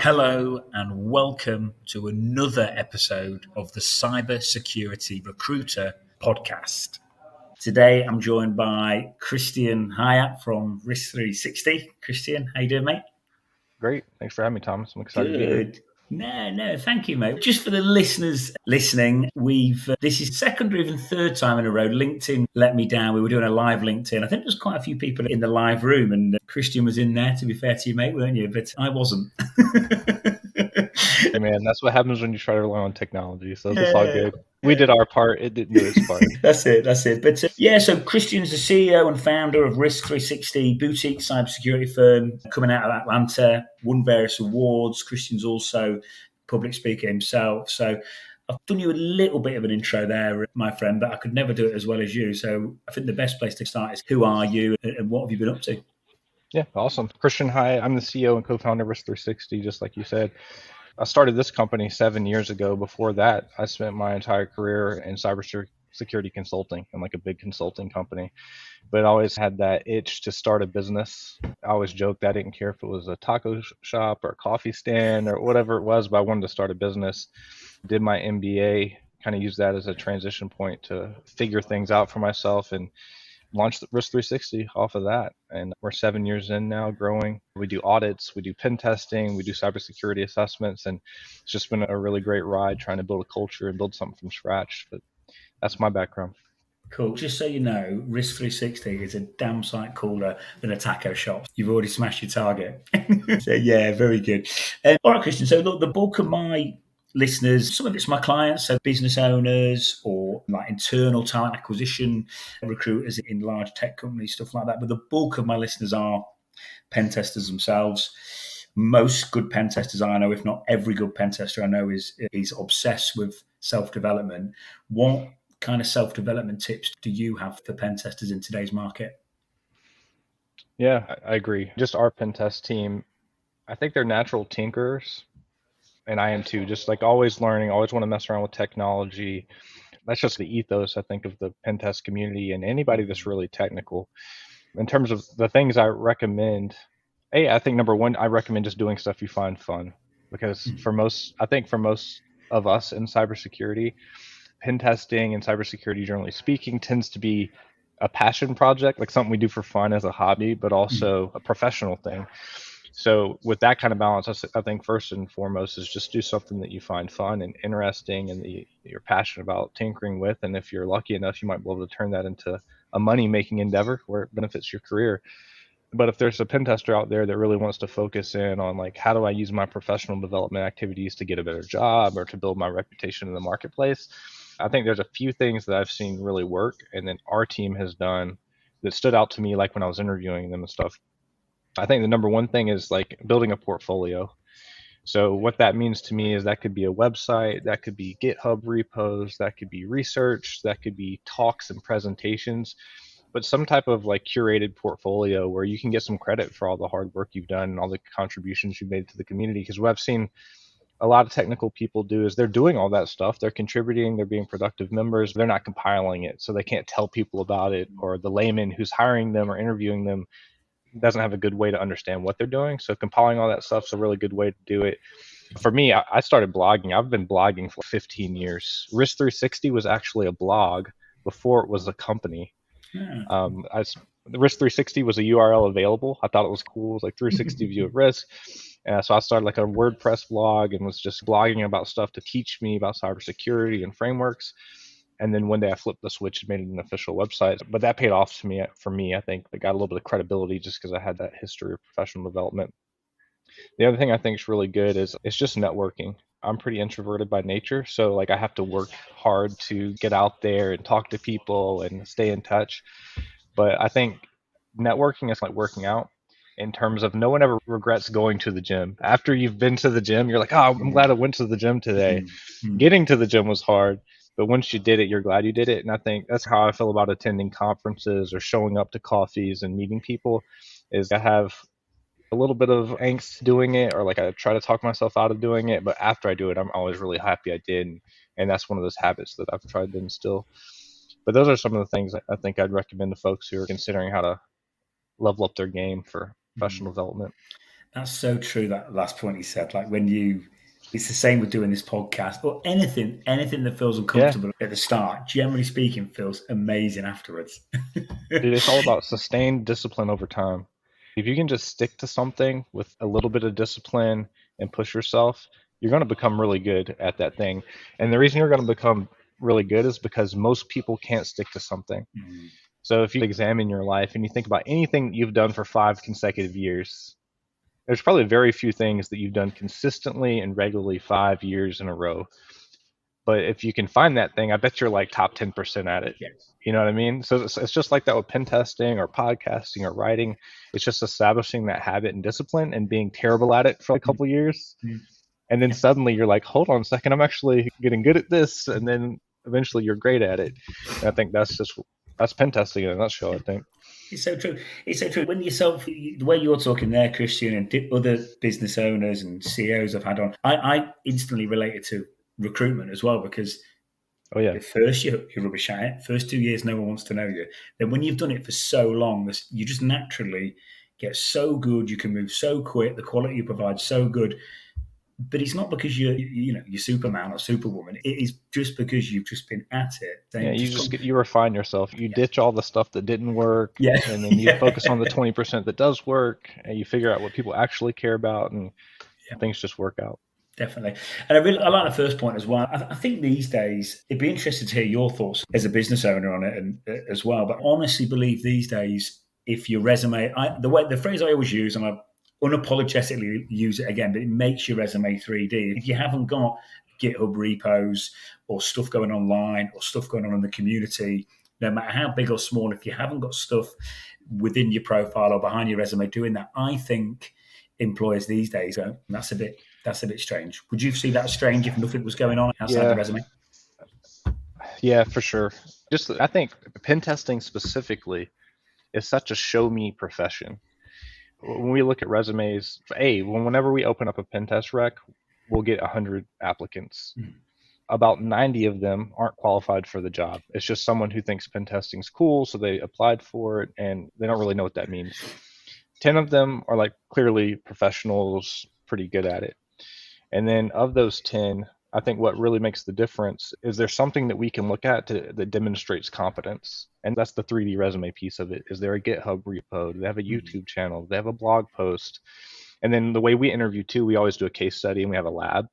Hello and welcome to another episode of the Cybersecurity Recruiter podcast. Today I'm joined by Christian Hyatt from Risk3sixty. Christian, how you doing, mate? Great. Thanks for having me, Thomas. I'm excited to be here. Good. No, thank you, mate. Just for the listeners listening, this is second or even third time in a row. LinkedIn let me down. We were doing a live LinkedIn. I think there's quite a few people in the live room, and Christian was in there, to be fair to you, mate, weren't you? But I wasn't. Hey, man, that's what happens when you try to rely on technology. So it's all good. We did our part. It didn't do its part. That's it. But so Christian's the CEO and founder of Risk3sixty, boutique cybersecurity firm coming out of Atlanta, won various awards. Christian's also a public speaker himself. So I've done you a little bit of an intro there, my friend, but I could never do it as well as you. So I think the best place to start is who are you and what have you been up to? Yeah, awesome. Christian Hyatt. I'm the CEO and co-founder of Risk3sixty, just like you said. I started this company 7 years ago. Before that, I spent my entire career in cybersecurity consulting and like a big consulting company. But I always had that itch to start a business. I always joked I didn't care if it was a taco shop or a coffee stand or whatever it was, but I wanted to start a business. Did my MBA, kind of used that as a transition point to figure things out for myself and launched Risk3sixty off of that. And we're 7 years in now, growing. We do audits, we do pen testing, we do cybersecurity assessments, and it's just been a really great ride trying to build a culture and build something from scratch. But that's my background. Cool. Just so you know, Risk3sixty is a damn sight cooler than a taco shop. You've already smashed your target. So yeah, very good. All right, Christian. So look, the bulk of my listeners, some of it's my clients, so business owners or like internal talent acquisition recruiters in large tech companies, stuff like that. But the bulk of my listeners are pen testers themselves. Most good pen testers I know, if not every good pen tester I know, is obsessed with self-development. What kind of self-development tips do you have for pen testers in today's market? Yeah, I agree. Just our pen test team, I think they're natural tinkerers, and I am too. Just like always learning, always want to mess around with technology. That's just the ethos, I think, of the pen test community and anybody that's really technical. In terms of the things I recommend, I think number one, I recommend just doing stuff you find fun, because for most of us in cybersecurity, pen testing and cybersecurity, generally speaking, tends to be a passion project, like something we do for fun as a hobby, but also a professional thing. So with that kind of balance, I think first and foremost is just do something that you find fun and interesting and that you're passionate about tinkering with. And if you're lucky enough, you might be able to turn that into a money-making endeavor where it benefits your career. But if there's a pen tester out there that really wants to focus in on like, how do I use my professional development activities to get a better job or to build my reputation in the marketplace, I think there's a few things that I've seen really work and then our team has done that stood out to me, like when I was interviewing them and stuff. I think the number one thing is like building a portfolio. So what that means to me is that could be a website, that could be GitHub repos, that could be research, that could be talks and presentations, but some type of like curated portfolio where you can get some credit for all the hard work you've done and all the contributions you've made to the community. Because what I've seen a lot of technical people do is they're doing all that stuff, they're contributing, they're being productive members, they're not compiling it, so they can't tell people about it, or the layman who's hiring them or interviewing them doesn't have a good way to understand what they're doing. So compiling all that stuff is a really good way to do it. For me, I started blogging. I've been blogging for 15 years. Risk3sixty was actually a blog before it was a company. The Risk3sixty was a URL available. I thought it was cool. It was like 360 view of risk. So I started like a WordPress blog and was just blogging about stuff to teach me about cybersecurity and frameworks. And then one day I flipped the switch and made it an official website. But that paid off for me. I think it got a little bit of credibility just because I had that history of professional development. The other thing I think is really good is it's just networking. I'm pretty introverted by nature, so like I have to work hard to get out there and talk to people and stay in touch. But I think networking is like working out, in terms of no one ever regrets going to the gym. After you've been to the gym, you're like, oh, I'm glad I went to the gym today. Getting to the gym was hard, but once you did it, you're glad you did it. And I think that's how I feel about attending conferences or showing up to coffees and meeting people, is I have a little bit of angst doing it, or like I try to talk myself out of doing it, but after I do it, I'm always really happy I did. And that's one of those habits that I've tried to instill. But those are some of the things I think I'd recommend to folks who are considering how to level up their game for professional development. That's so true. That last point you said, like when you, it's the same with doing this podcast or anything that feels Yeah, uncomfortable at the start. Generally speaking, feels amazing afterwards. dude, it's all about sustained discipline over time. If you can just stick to something with a little bit of discipline and push yourself, you're going to become really good at that thing. And the reason you're going to become really good is because most people can't stick to something. Mm, So if you examine your life and you think about anything you've done for 5 consecutive years, there's probably very few things that you've done consistently and regularly 5 years in a row. But if you can find that thing, I bet you're like top 10% at it. yeah. You know what I mean? So it's just like that with pen testing or podcasting or writing. It's just establishing that habit and discipline and being terrible at it for a Mm, couple years. mm, And then yeah. suddenly you're like, hold on a second, I'm actually getting good at this. And then eventually you're great at it. And I think that's pen testing in a nutshell, I think. It's so true. It's so true. When yourself, the way you're talking there, Christian, and other business owners and CEOs I've had on, I instantly related to recruitment as well because Oh, yeah. at first you're rubbish at it. First 2 years, no one wants to know you. Then when you've done it for so long, you just naturally get so good. You can move so quick. The quality you provide so good. But it's not because you're Superman or Superwoman. It is just because you've just been at it. Yeah, Then you just just come. get you refine yourself. You ditch all the stuff that didn't work, Yeah, and then you yeah, focus on the 20% that does work, and you figure out what people actually care about, and yeah. things just work out. Definitely. And I like the first point as well. I think these days, it'd be interesting to hear your thoughts as a business owner on it and as well. But I honestly believe these days, if your resume, the phrase I always use, and I unapologetically use it again, but it makes your resume 3D. If you haven't got GitHub repos or stuff going online or stuff going on in the community, no matter how big or small, if you haven't got stuff within your profile or behind your resume doing that, I think employers these days go, that's a bit strange. Would you see that strange if nothing was going on outside the Yeah, resume? yeah, for sure. Just I think pen testing specifically is such a show me profession. When we look at resumes, whenever we open up a pen test rec, we'll get 100 applicants. Mm, About 90 of them aren't qualified for the job. It's just someone who thinks pen testing's cool, so they applied for it and they don't really know what that means. 10 of them are like clearly professionals, pretty good at it. And then of those 10, I think what really makes the difference is there's something that we can look at that demonstrates competence. And that's the 3D resume piece of it. Is there a GitHub repo? Do they have a mm, YouTube channel? Do they have a blog post? And then the way we interview too, we always do a case study and we have a lab.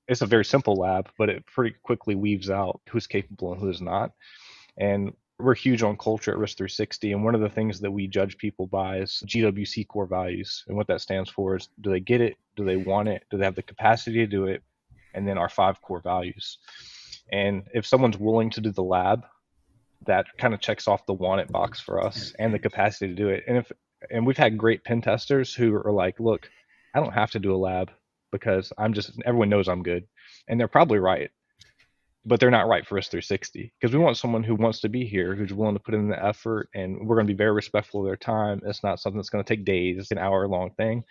It's a very simple lab, but it pretty quickly weaves out who's capable and who's not. And we're huge on culture at risk3sixty. And one of the things that we judge people by is GWC core values. And what that stands for is, do they get it? Do they want it? Do they have the capacity to do it? And then our 5 core values. And if someone's willing to do the lab, that kind of checks off the want it box for us and the okay. capacity to do it. And we've had great pen testers who are like, look, I don't have to do a lab because everyone knows I'm good. And they're probably right, but they're not right for risk3sixty because we want someone who wants to be here, who's willing to put in the effort, and we're going to be very respectful of their time. It's not something that's going to take days. It's an hour long thing.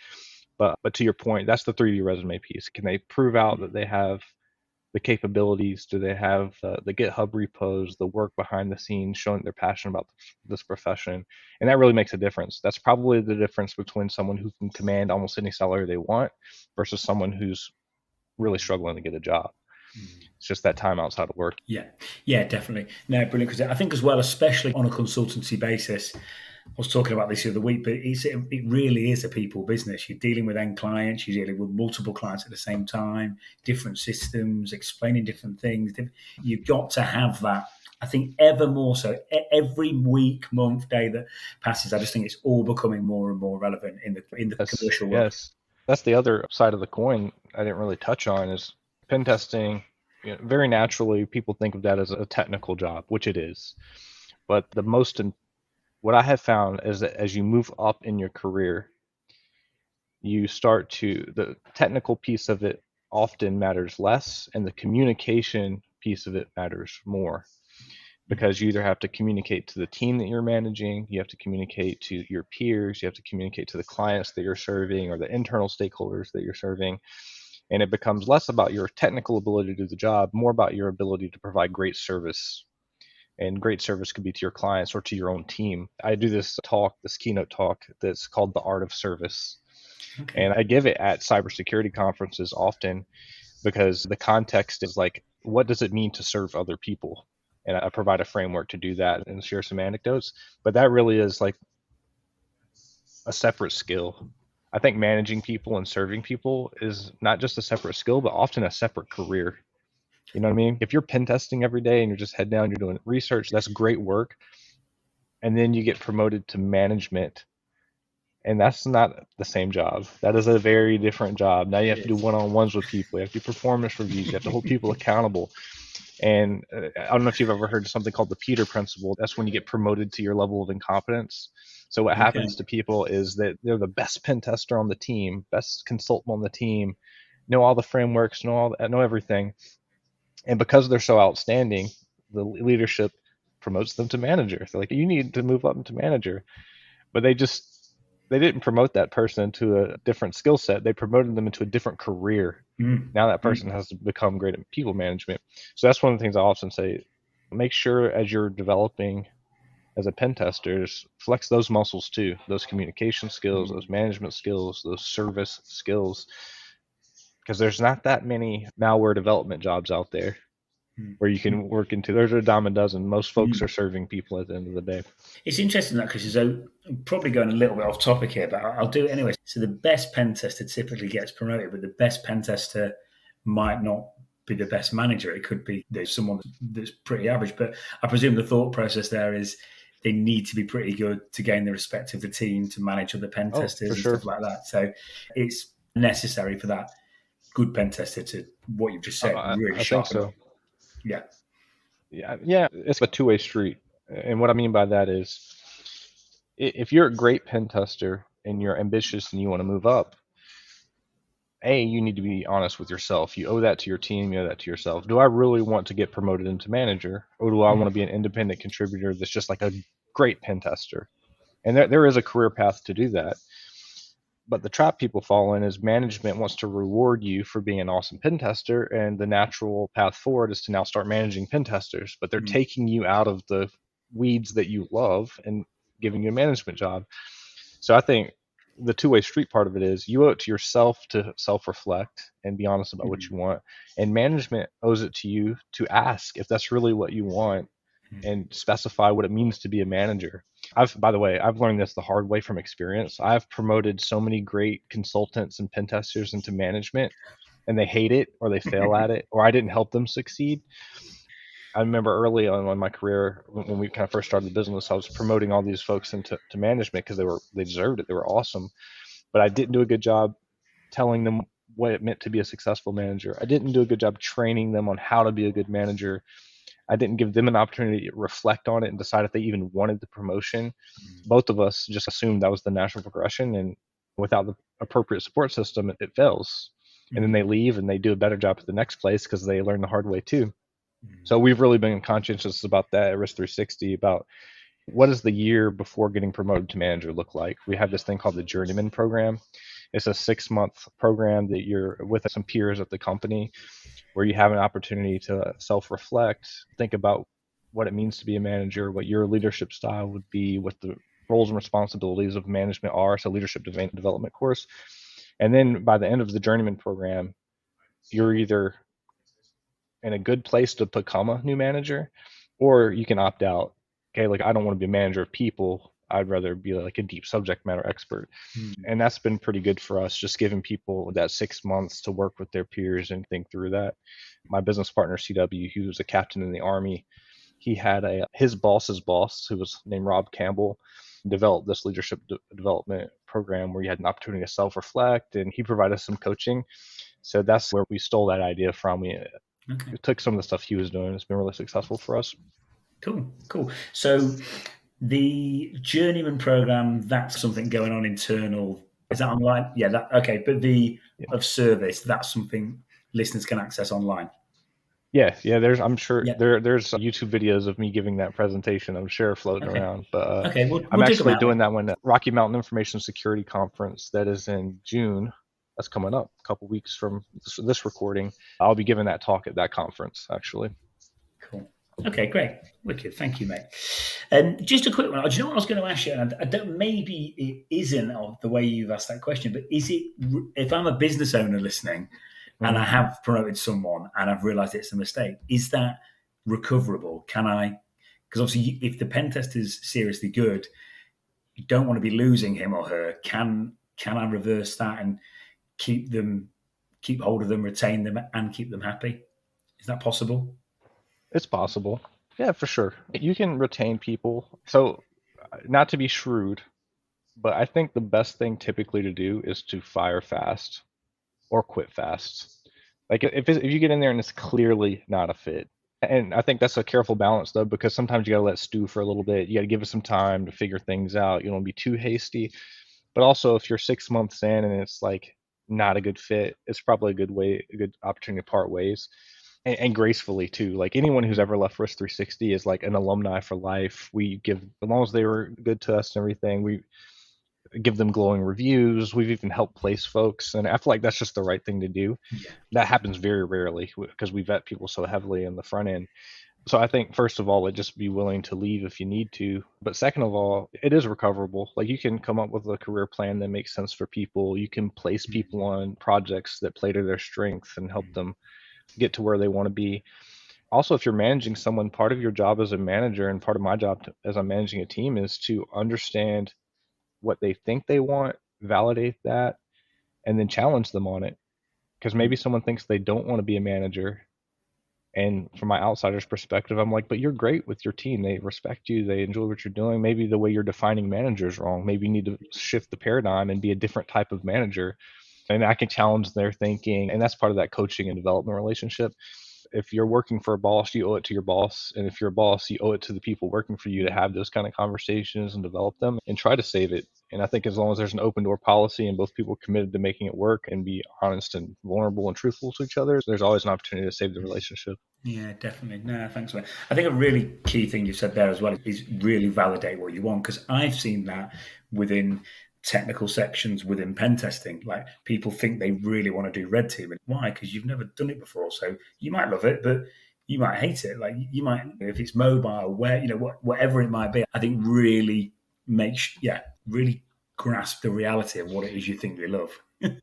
But to your point, that's the 3D resume piece. Can they prove out that they have the capabilities? Do they have the GitHub repos, the work behind the scenes, showing that they're passionate about this profession? And that really makes a difference. That's probably the difference between someone who can command almost any salary they want versus someone who's really struggling to get a job. Mm. It's just that time outside of work. Yeah, yeah, definitely. No, brilliant. Because I think as well, especially on a consultancy basis, I was talking about this the other week, but it really is a people business. You're dealing with end clients, you're dealing with multiple clients at the same time, different systems, explaining different things. You've got to have that. I think ever more so. Every week, month, day that passes, I just think it's all becoming more and more relevant in the Yes, commercial world. yes. That's the other side of the coin I didn't really touch on is pen testing. Very naturally, people think of that as a technical job, which it is. But what I have found is that as you move up in your career, the technical piece of it often matters less, and the communication piece of it matters more because you either have to communicate to the team that you're managing, you have to communicate to your peers, you have to communicate to the clients that you're serving or the internal stakeholders that you're serving. And it becomes less about your technical ability to do the job, more about your ability to provide great service. And great service could be to your clients or to your own team. I do this keynote talk that's called The Art of Service. Okay. And I give it at cybersecurity conferences often because the context is like, what does it mean to serve other people? And I provide a framework to do that and share some anecdotes. But that really is like a separate skill. I think managing people and serving people is not just a separate skill, but often a separate career. You know what I mean? If you're pen testing every day and you're just head down, you're doing research, that's great work. And then you get promoted to management, and that's not the same job. That is a very different job. Now you It have to do is. one-on-ones with people. You have to do performance reviews. You have to hold people accountable. And I don't know if you've ever heard of something called the Peter Principle. That's when you get promoted to your level of incompetence. So what Okay. happens to people is that they're the best pen tester on the team, best consultant on the team, know all the frameworks, know everything. And because they're so outstanding, the leadership promotes them to manager. They're like, you need to move up into manager. But they didn't promote that person into a different skill set. They promoted them into a different career. Mm. Now that person Mm. has become great at people management. So that's one of the things I often say. Make sure as you're developing as a pen tester, flex those muscles too, those communication skills, Mm. those management skills, those service skills, because there's not that many malware development jobs out there Mm. where you can work into. There's a dime a dozen. Most folks Mm. are serving people at the end of the day. It's interesting that, Christian. So, I'm probably going a little bit off topic here, but I'll do it anyway. So, the best pen tester typically gets promoted, but the best pen tester might not be the best manager. It could be there's someone that's pretty average. But I presume the thought process there is they need to be pretty good to gain the respect of the team to manage other pen Oh, for testers and sure. stuff like that. So, it's necessary for that good pen tester to what you've just said really I think sharpen so. up. Yeah. Yeah, it's a two-way street. And what I mean by that is if you're a great pen tester and you're ambitious and you want to move up, you need to be honest with yourself. You owe that to your team, you owe that to yourself. Do I really want to get promoted into manager, or do I want to be an independent contributor that's just like a great pen tester? And there is a career path to do that. But the trap people fall in is management wants to reward you for being an awesome pen tester, and the natural path forward is to now start managing pen testers. But they're Mm. taking you out of the weeds that you love and giving you a management job. So I think the two-way street part of it is you owe it to yourself to self-reflect and be honest about what Mm. you want, and management owes it to you to ask if that's really what you want Mm. and specify what it means to be a manager. By the way, I've learned this the hard way from experience. I've promoted so many great consultants and pen testers into management, and they hate it or they fail at it, or I didn't help them succeed. I remember early on in my career when we kind of first started the business, I was promoting all these folks into management because they deserved it. They were awesome, but I didn't do a good job telling them what it meant to be a successful manager. I didn't do a good job training them on how to be a good manager. I didn't give them an opportunity to reflect on it and decide if they even wanted the promotion. Both of us just assumed that was the natural progression, and without the appropriate support system, it fails. And then Mm. they leave and they do a better job at the next place because they learn the hard way too. Mm. So we've really been conscientious about that at Risk3Sixty, about what does the year before getting promoted to manager look like. We have this thing called the Journeyman Program. It's a 6-month program that you're with some peers at the company where you have an opportunity to self-reflect, think about what it means to be a manager, what your leadership style would be, what the roles and responsibilities of management are. So leadership development course. And then by the end of the Journeyman Program, you're either in a good place to become a new manager, or you can opt out. Okay, like I don't want to be a manager of people. I'd rather be like a deep subject matter expert. Mm. And that's been pretty good for us, just giving people that 6 months to work with their peers and think through that. My business partner, CW, he was a captain in the Army. He had his boss's boss, who was named Rob Campbell, developed this leadership development program where you had an opportunity to self-reflect, and he provided some coaching. So that's where we stole that idea from. Okay. We took some of the stuff he was doing. It's been really successful for us. Cool. Cool. So the journeyman program, that's something going on internal. Is that online? Yeah, that okay. But the Yeah, of service, that's something listeners can access online. yeah. I'm sure Yeah. there's YouTube videos of me giving that presentation. I'm sure floating Okay. around. But Okay. I'm We'll dig them actually out doing then. that one at Rocky Mountain Information Security Conference that is in June. That's coming up a couple weeks from this recording. I'll be giving that talk at that conference actually. Cool. Okay, great. Wicked. Thank you, mate. Just a quick one. Do you know what I was going to ask you? And I don't, maybe it isn't of the way you've asked that question, but is it, if I'm a business owner listening and I Mm. have promoted someone and I've realized it's a mistake, is that recoverable? Can I, because obviously if the pen test is seriously good, you don't want to be losing him or her. Can I reverse that and keep hold of them, retain them, and keep them happy? Is that possible? It's possible. Yeah, for sure. You can retain people. So, not to be shrewd, but I think the best thing typically to do is to fire fast or quit fast. Like if you get in there and it's clearly not a fit, and I think that's a careful balance though, because sometimes you gotta let stew for a little bit. You gotta give it some time to figure things out. You don't be too hasty. But also, if you're 6 months in and it's like not a good fit, it's probably a good opportunity to part ways, and gracefully too. Like anyone who's ever left risk3sixty is like an alumni for life. We give, as long as they were good to us and everything, we give them glowing reviews. We've even helped place folks, and I feel like that's just the right thing to do. Yeah. That happens very rarely because we vet people so heavily in the front end. So I think first of all, just be willing to leave if you need to. But second of all, it is recoverable. Like you can come up with a career plan that makes sense for people. You can place people on projects that play to their strengths and help them get to where they want to be. Also, if you're managing someone, part of your job as a manager and part of my job as I'm managing a team is to understand what they think they want, validate that, and then challenge them on it. Because maybe someone thinks they don't want to be a manager. And from my outsider's perspective, I'm like, but you're great with your team. They respect you. They enjoy what you're doing. Maybe the way you're defining manager is wrong. Maybe you need to shift the paradigm and be a different type of manager. And I can challenge their thinking. And that's part of that coaching and development relationship. If you're working for a boss, you owe it to your boss. And if you're a boss, you owe it to the people working for you to have those kind of conversations and develop them and try to save it. And I think as long as there's an open door policy and both people are committed to making it work and be honest and vulnerable and truthful to each other, there's always an opportunity to save the relationship. Yeah, definitely. No, thanks, mate. I think a really key thing you said there as well is really validate what you want, because I've seen that within technical sections within pen testing. Like people think they really want to do red teaming. Why? Because you've never done it before. So you might love it, but you might hate it. Like you might, if it's mobile, where whatever it might be. I think really really grasp the reality of what it is you think you love.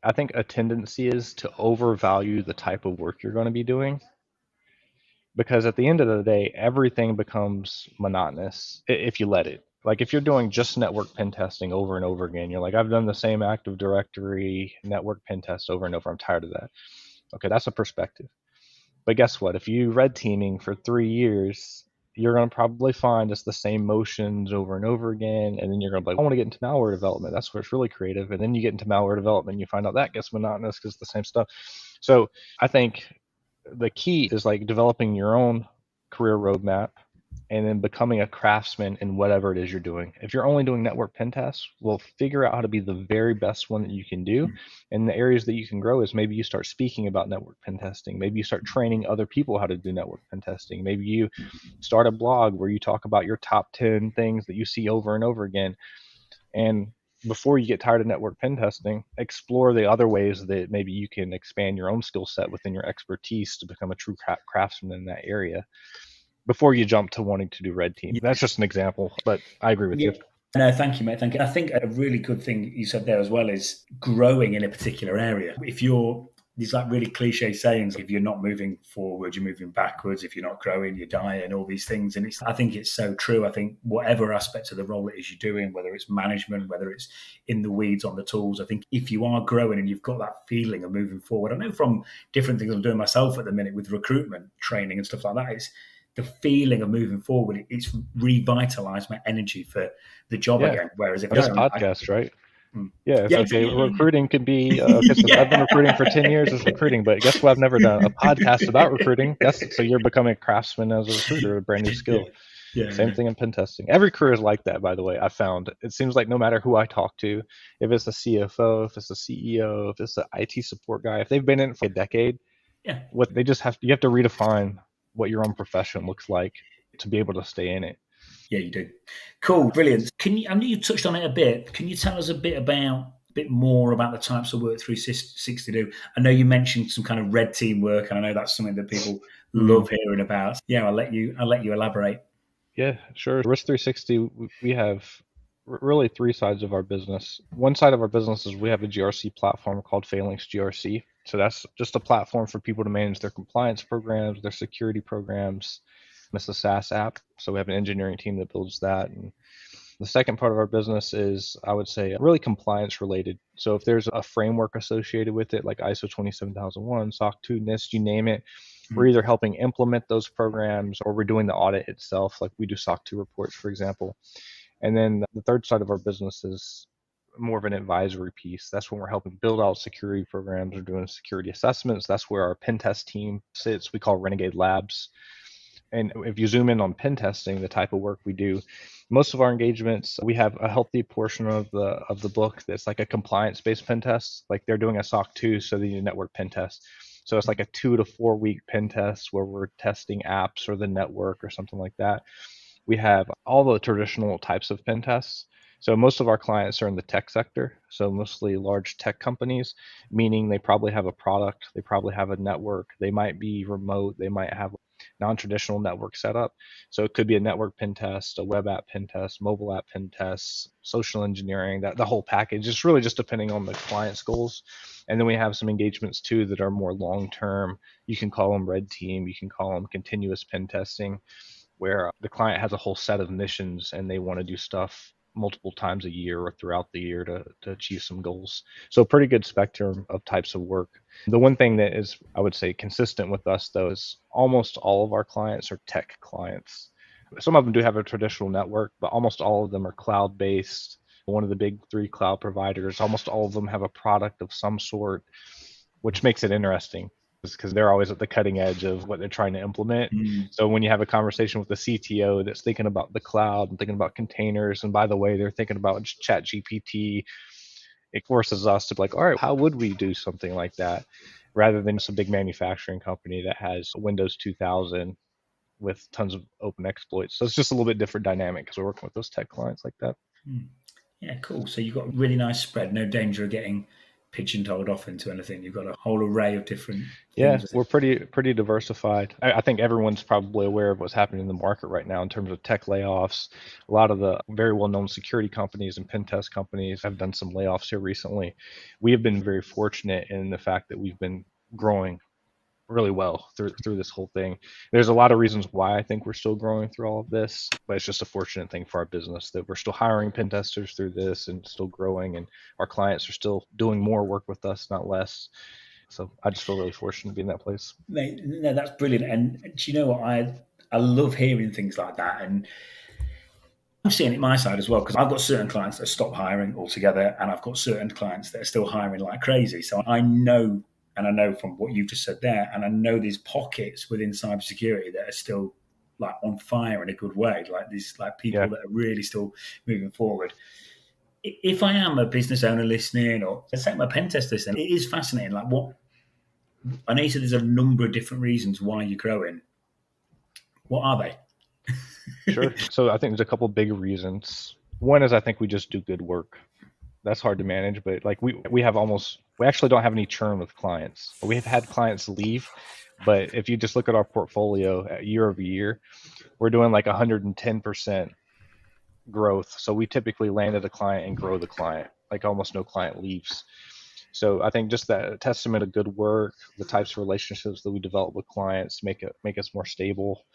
I think a tendency is to overvalue the type of work you're going to be doing because at the end of the day, everything becomes monotonous if you let it. Like if you're doing just network pen testing over and over again, you're like, I've done the same Active Directory network pen test over and over. I'm tired of that. Okay, that's a perspective. But guess what? If you red teaming for 3 years, you're going to probably find it's the same motions over and over again. And then you're going to be like, I want to get into malware development. That's where it's really creative. And then you get into malware development and you find out that gets monotonous because it's the same stuff. So I think the key is like developing your own career roadmap and then becoming a craftsman in whatever it is you're doing. If you're only doing network pen tests, well, figure out how to be the very best one that you can do. And the areas that you can grow is maybe you start speaking about network pen testing. Maybe you start training other people how to do network pen testing. Maybe you start a blog where you talk about your top 10 things that you see over and over again. And before you get tired of network pen testing, explore the other ways that maybe you can expand your own skill set within your expertise to become a true craftsman in that area before you jump to wanting to do red team. That's just an example, but I agree with Yeah. you. No, thank you, mate. Thank you. I think a really good thing you said there as well is growing in a particular area. If you're these like really cliche sayings, if you're not moving forward, you're moving backwards. If you're not growing, you're dying. All these things, and I think it's so true. I think whatever aspect of the role it is you're doing, whether it's management, whether it's in the weeds on the tools, I think if you are growing and you've got that feeling of moving forward, I know from different things I'm doing myself at the minute with recruitment training and stuff like that, it's the feeling of moving forward. It's revitalized my energy for the job Yeah. again. Whereas if I This don't, podcast, right? mm. Yeah, it's Yeah, okay. exactly. Recruiting could be because I've been Yeah. recruiting for 10 years as recruiting, but guess what? I've never done a podcast about recruiting. That's so you're becoming a craftsman as a recruiter, a brand new Yeah. skill. Yeah. Same thing in pen testing. Every career is like that, by the way. I found it seems like no matter who I talk to, if it's a CFO, if it's a CEO, if it's an IT support guy, if they've been in it for a decade, Yeah. what they just have you have to redefine what your own profession looks like to be able to stay in it. Yeah, you do. Cool, brilliant. Can you? I know you touched on it a bit. Can you tell us a bit bit more about the types of work 360 do? I know you mentioned some kind of red team work, and I know that's something that people love hearing about. Yeah, I'll let you elaborate. Yeah, sure. Risk360, we have really three sides of our business. One side of our business is we have a GRC platform called Phalanx GRC. So that's just a platform for people to manage their compliance programs, their security programs. It's a SaaS app. So we have an engineering team that builds that. And the second part of our business is, I would say, really compliance related. So if there's a framework associated with it, like ISO 27001, SOC 2, NIST, you name it, we're either helping implement those programs or we're doing the audit itself, like we do SOC 2 reports, for example. And then the third side of our business is more of an advisory piece. That's when we're helping build out security programs or doing security assessments. That's where our pen test team sits. We call Renegade Labs. And if you zoom in on pen testing, the type of work we do, most of our engagements, we have a healthy portion of the book that's like a compliance-based pen test. Like they're doing a SOC 2, so they need a network pen test. So it's like a 2 to 4 week pen test where we're testing apps or the network or something like that. We have all the traditional types of pen tests. So most of our clients are in the tech sector, so mostly large tech companies, meaning they probably have a product, they probably have a network, they might be remote, they might have non-traditional network setup. So it could be a network pen test, a web app pen test, mobile app pen tests, social engineering, that the whole package. It's really just depending on the client's goals. And then we have some engagements too that are more long-term. You can call them red team, you can call them continuous pen testing, where the client has a whole set of missions and they want to do stuff multiple times a year or throughout the year to achieve some goals. So a pretty good spectrum of types of work. The one thing that is, I would say, consistent with us though is almost all of our clients are tech clients. Some of them do have a traditional network, but almost all of them are cloud based. One of the big three cloud providers, almost all of them have a product of some sort, which makes it interesting because they're always at the cutting edge of what they're trying to implement. So when you have a conversation with the CTO that's thinking about the cloud and thinking about containers, and by the way, they're thinking about chat GPT, it forces us to be like, all right, how would we do something like that? Rather than just a big manufacturing company that has Windows 2000 with tons of open exploits. So it's just a little bit different dynamic because we're working with those tech clients like that. Yeah, cool. So you've got a really nice spread, no danger of getting pigeonholed off into anything. You've got a whole array of different Yeah, things. we're pretty diversified. I think everyone's probably aware of what's happening in the market right now in terms of tech layoffs. A lot of the very well-known security companies and pen test companies have done some layoffs here recently. We have been very fortunate in the fact that we've been growing really well through this whole thing. There's a lot of reasons why I think we're still growing through all of this, but it's just a fortunate thing for our business that we're still hiring pen testers through this and still growing, and our clients are still doing more work with us, not less. So I just feel really fortunate to be in that place. Mate, no, that's brilliant. And do you know what? I love hearing things like that. And I'm seeing it my side as well because I've got certain clients that stop hiring altogether, and I've got certain clients that are still hiring like crazy. So I know, and I know from what you've just said there, and I know there's pockets within cybersecurity that are still like on fire in a good way, like these like people Yeah, that are really still moving forward. If I am a business owner listening, or let's say I'm a pen test listening, it is fascinating. Like what I know you said, there's a number of different reasons why you're growing. What are they? sure. So I think there's a couple big reasons. One is I think we just do good work. That's hard to manage, but like we actually don't have any churn with clients. We have had clients leave, but if you just look at our portfolio year over year, we're doing like 110% growth. So we typically land at a client and grow the client. Like almost no client leaves. So I think just that testament of good work, the types of relationships that we develop with clients make us more stable.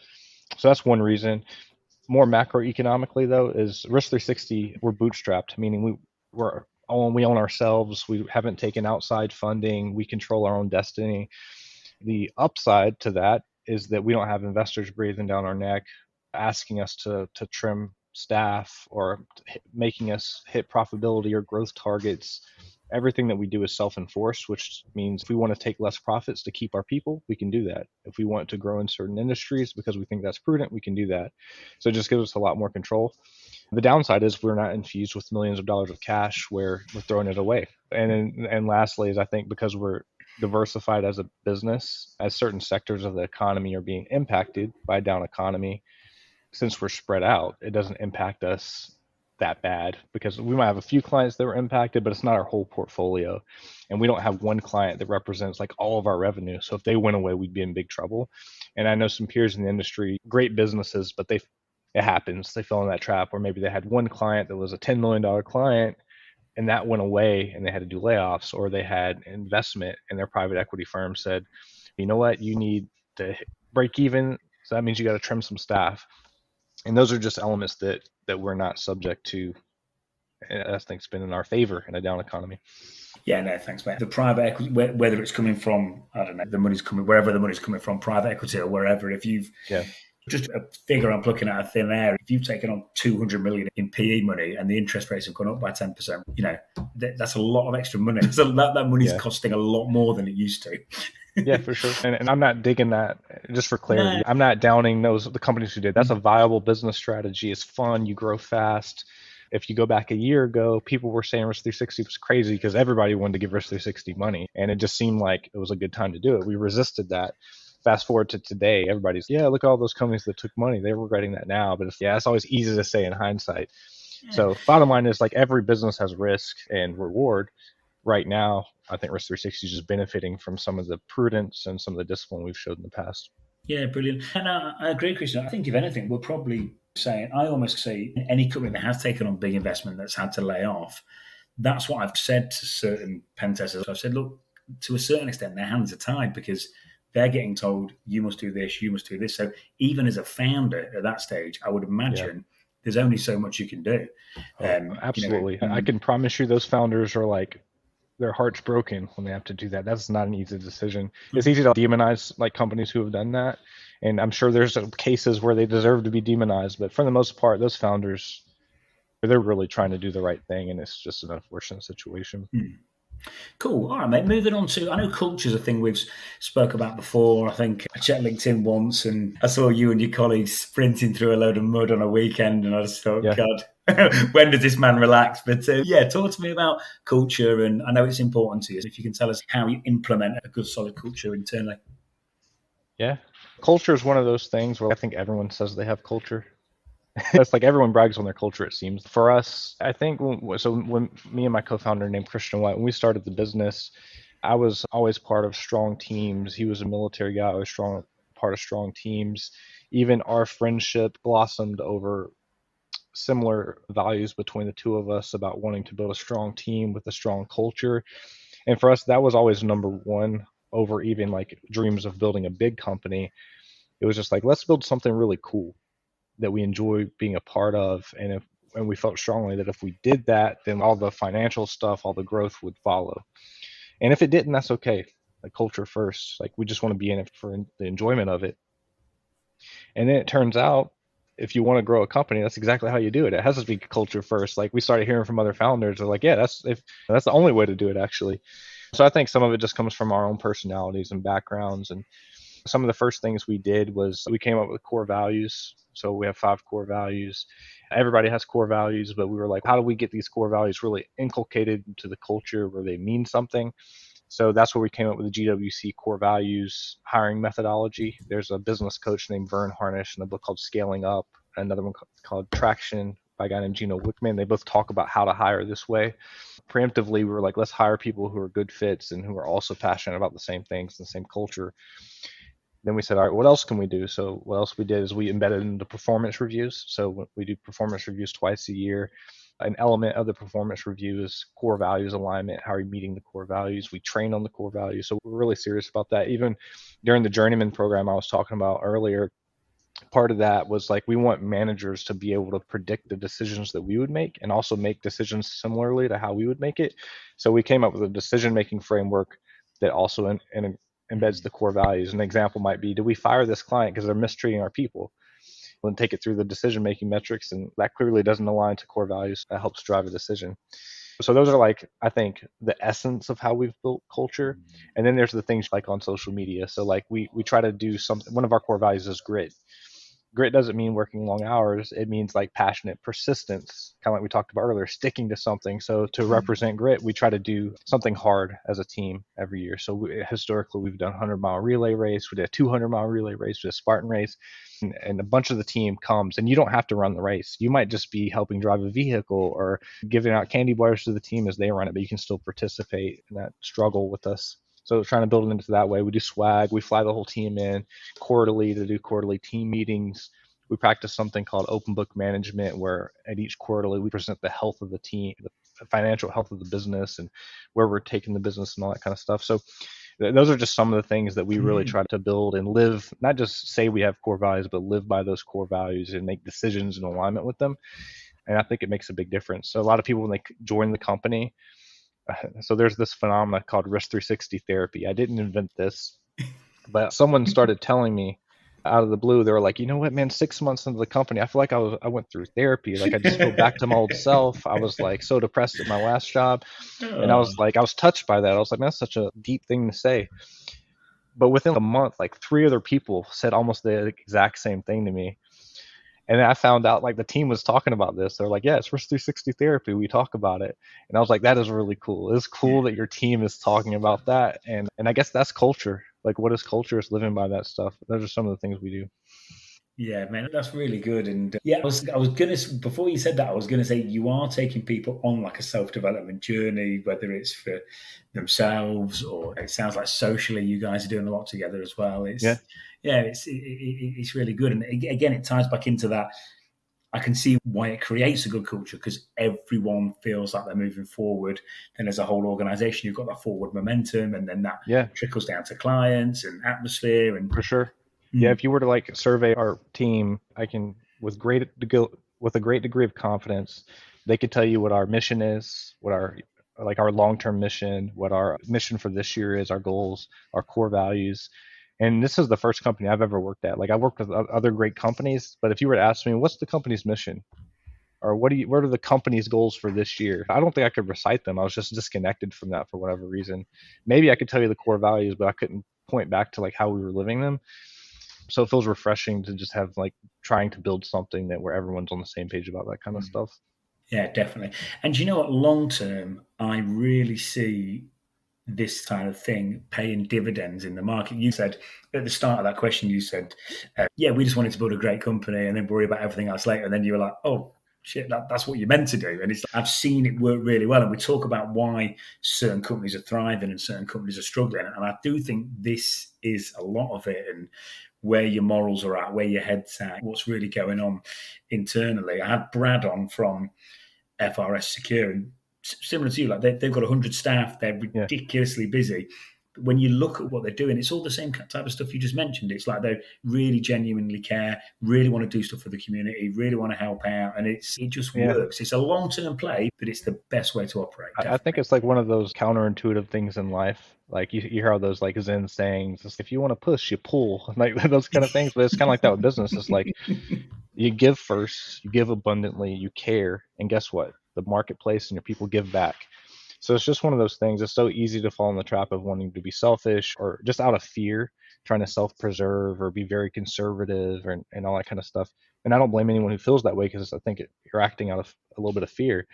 So that's one reason. More macroeconomically though is Risk360. We're bootstrapped, meaning we own ourselves. We haven't taken outside funding. We control our own destiny. The upside to that is that we don't have investors breathing down our neck, asking us to trim staff or making us hit profitability or growth targets. Everything that we do is self-enforced, which means if we want to take less profits to keep our people, we can do that. If we want to grow in certain industries because we think that's prudent, we can do that. So it just gives us a lot more control. The downside is we're not infused with millions of dollars of cash where we're throwing it away. And lastly is I think because we're diversified as a business, as certain sectors of the economy are being impacted by a down economy, since we're spread out, it doesn't impact us that bad, because we might have a few clients that were impacted, but it's not our whole portfolio. And we don't have one client that represents like all of our revenue. So if they went away, we'd be in big trouble. And I know some peers in the industry, great businesses, but it happens. They fell in that trap, or maybe they had one client that was a $10 million client and that went away and they had to do layoffs, or they had investment and their private equity firm said, you know what, you need to break even. So that means you got to trim some staff. And those are just elements that we're not subject to. And I think it's been in our favor in a down economy. Yeah, no, thanks, mate. The private equity, whether it's coming from, I don't know, the money's coming, wherever the money's coming from, private equity or wherever, if you've, just a figure I'm looking at a thin air, if you've taken on 200 million in PE money and the interest rates have gone up by 10%, that's a lot of extra money. So that money's costing a lot more than it used to. Yeah, for sure. And I'm not digging that, just for clarity. No. I'm not downing the companies who did. That's a viable business strategy. It's fun. You grow fast. If you go back a year ago, people were saying risk3sixty was crazy because everybody wanted to give risk3sixty money. And it just seemed like it was a good time to do it. We resisted that. Fast forward to today, everybody's, look at all those companies that took money. They're regretting that now. But it's always easy to say in hindsight. So bottom line is, like, every business has risk and reward. Right now, I think risk3sixty is just benefiting from some of the prudence and some of the discipline we've showed in the past. Yeah, brilliant. And I agree, Christian. I think if anything, we're probably saying, I almost say any company that has taken on big investment that's had to lay off, that's what I've said to certain pen testers. I've said, look, to a certain extent, their hands are tied because they're getting told, you must do this, you must do this. So even as a founder at that stage, I would imagine there's only so much you can do. Absolutely. I can promise you those founders are like, their heart's broken when they have to do that. That's not an easy decision. It's easy to demonize like companies who have done that. And I'm sure there's cases where they deserve to be demonized, but for the most part, those founders, they're really trying to do the right thing. And it's just an unfortunate situation. Cool. All right, mate. Moving on to, I know culture is a thing we've spoke about before. I think I checked LinkedIn once and I saw you and your colleagues sprinting through a load of mud on a weekend, and I just thought, God, when does this man relax? But talk to me about culture, and I know it's important to you. If you can tell us how you implement a good, solid culture internally. Yeah. Culture is one of those things where I think everyone says they have culture. It's like everyone brags on their culture, it seems. For us, I think, when me and my co-founder named Christian Hyatt, when we started the business, I was always part of strong teams. He was a military guy. I was part of strong teams. Even our friendship blossomed over similar values between the two of us about wanting to build a strong team with a strong culture. And for us, that was always number one over even like dreams of building a big company. It was just like, let's build something really cool that we enjoy being a part of. And we felt strongly that if we did that, then all the financial stuff, all the growth would follow. And if it didn't, that's okay. Like, culture first. Like, we just want to be in it for the enjoyment of it. And then it turns out, if you want to grow a company, that's exactly how you do it. It has to be culture first. Like, we started hearing from other founders, they're like, that's the only way to do it, actually. So I think some of it just comes from our own personalities and backgrounds. And some of the first things we did was we came up with core values. So we have 5 core values. Everybody has core values, but we were like, how do we get these core values really inculcated into the culture where they mean something? So that's where we came up with the GWC core values hiring methodology. There's a business coach named Vern Harnish in a book called Scaling Up, another one called Traction by a guy named Gino Wickman. They both talk about how to hire this way. Preemptively, we were like, let's hire people who are good fits and who are also passionate about the same things, the same culture. Then we said, all right, what else can we do? So what else we did is we embedded into performance reviews. So we do performance reviews twice a year. An element of the performance review is core values alignment. How are you meeting the core values? We train on the core values. So we're really serious about that. Even during the journeyman program I was talking about earlier, part of that was like, we want managers to be able to predict the decisions that we would make and also make decisions similarly to how we would make it. So we came up with a decision-making framework that also embeds the core values. An example might be, do we fire this client because they're mistreating our people? And take it through the decision-making metrics, and that clearly doesn't align to core values. That helps drive a decision. So those are, like, I think, the essence of how we've built culture. And then there's the things like on social media. So like we try to do something. One of our core values is grit. Grit doesn't mean working long hours. It means like passionate persistence, kind of like we talked about earlier, sticking to something. So to represent grit, we try to do something hard as a team every year. So historically, we've done 100-mile relay race. We did a 200-mile relay race. We did a Spartan race. And a bunch of the team comes, and you don't have to run the race. You might just be helping drive a vehicle or giving out candy bars to the team as they run it, but you can still participate in that struggle with us. So trying to build it into that way. We do swag. We fly the whole team in quarterly to do quarterly team meetings. We practice something called open book management, where at each quarterly we present the health of the team, the financial health of the business, and where we're taking the business and all that kind of stuff. So those are just some of the things that we really try to build and live, not just say we have core values, but live by those core values and make decisions in alignment with them. And I think it makes a big difference. So a lot of people, when they join the company, so there's this phenomenon called risk3sixty therapy. I didn't invent this, but someone started telling me out of the blue. They were like, you know what, man, 6 months into the company, I feel like I went through therapy. Like I just feel back to my old self. I was like so depressed at my last job. And I was touched by that. I was like, man, that's such a deep thing to say. But within a month, like 3 other people said almost the exact same thing to me. And then I found out like the team was talking about this. They're like, yeah, it's risk3sixty therapy. We talk about it. And I was like, that is really cool. It's cool that your team is talking about that. And I guess that's culture. Like what is culture? Is living by that stuff. Those are some of the things we do. Yeah, man, that's really good. And yeah, I was gonna, before you said that, I was gonna say you are taking people on like a self-development journey, whether it's for themselves or it sounds like socially, you guys are doing a lot together as well. It's really good. And again, it ties back into that. I can see why it creates a good culture because everyone feels like they're moving forward. And as a whole organization, you've got that forward momentum, and then that trickles down to clients and atmosphere. And for sure. Yeah, if you were to like survey our team, I can with a great degree of confidence, they could tell you what our mission is, what our long-term mission, what our mission for this year is, our goals, our core values. And this is the first company I've ever worked at. Like I worked with other great companies, but if you were to ask me, what's the company's mission? Or what are the company's goals for this year? I don't think I could recite them. I was just disconnected from that for whatever reason. Maybe I could tell you the core values, but I couldn't point back to like how we were living them. So it feels refreshing to just have like trying to build something that where everyone's on the same page about that kind of stuff. Yeah, definitely. And you know what? Long term, I really see this kind of thing paying dividends in the market. You said at the start of that question, you said, yeah, we just wanted to build a great company and then worry about everything else later. And then you were like, oh, shit, that's what you're meant to do. And it's I've seen it work really well. And we talk about why certain companies are thriving and certain companies are struggling. And I do think this is a lot of it. And where your morals are at, where your head's at, what's really going on internally. I had Brad on from FRS Secure, and similar to you, like they've got 100 staff, they're ridiculously busy. But when you look at what they're doing, it's all the same type of stuff you just mentioned. It's like they really genuinely care, really want to do stuff for the community, really want to help out, and it just works. It's a long-term play, but it's the best way to operate. I think it's like one of those counterintuitive things in life. Like you hear all those like Zen sayings, if you want to push, you pull, like those kind of things. But it's kind of like that with business. It's like you give first, you give abundantly, you care, and guess what? The marketplace and your people give back. So it's just one of those things. It's so easy to fall in the trap of wanting to be selfish or just out of fear, trying to self-preserve or be very conservative and all that kind of stuff. And I don't blame anyone who feels that way because I think you're acting out of a little bit of fear.